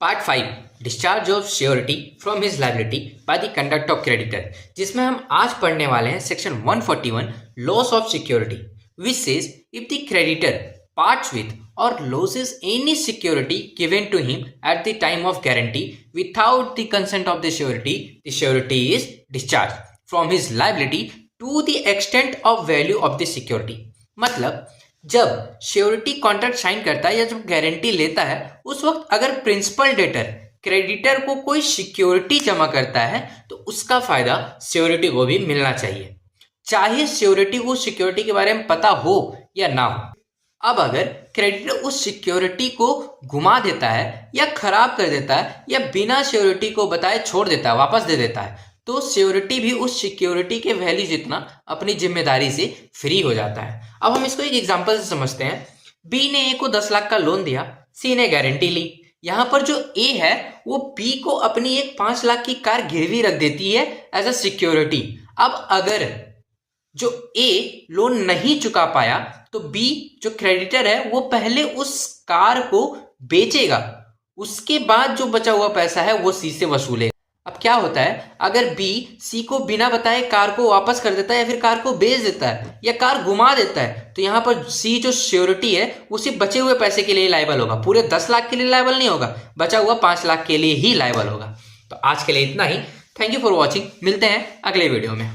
Part 5 discharge of surety from his liability by the conduct of creditor, जिसमें हम आज पढ़ने वाले हैं section 141 loss of security, which says if the creditor parts with और loses any security given to him at the time of guarantee without the consent of the surety is discharged from his liability to the extent of value of the security। मतलब जब surety contract sign करता है या जब guarantee लेता है उस वक्त अगर प्रिंसिपल डेटर क्रेडिटर को कोई सिक्योरिटी जमा करता है तो उसका फायदा श्योरिटी को भी मिलना चाहिए, चाहे श्योरिटी को सिक्योरिटी के बारे में पता हो या ना हो। अब अगर क्रेडिटर उस सिक्योरिटी को घुमा देता है या खराब कर देता है या बिना श्योरिटी को बताए छोड़ देता है, वापस दे देता है, तो श्योरिटी भी उस सिक्योरिटी के वैल्यू जितना अपनी जिम्मेदारी से फ्री हो जाता है। अब हम इसको एक एग्जांपल से समझते हैं। बी ने ए को 10 लाख का लोन दिया, सी ने गारंटी ली। यहां पर जो ए है वो बी को अपनी एक 5 लाख की कार गिरवी रख देती है एज अ सिक्योरिटी। अब अगर जो ए लोन नहीं चुका पाया तो बी जो क्रेडिटर है वो पहले उस कार को बेचेगा, उसके बाद जो बचा हुआ पैसा है वो सी से वसूलेगा। अब क्या होता है, अगर बी सी को बिना बताए कार को वापस कर देता है या फिर कार को बेच देता है या कार घुमा देता है तो यहाँ पर सी जो श्योरिटी है वो सिर्फ बचे हुए पैसे के लिए लायबल होगा, पूरे 10 लाख के लिए लायबल नहीं होगा, बचा हुआ 5 लाख के लिए ही लायबल होगा। तो आज के लिए इतना ही। थैंक यू फॉर वॉचिंग, मिलते हैं अगले वीडियो में।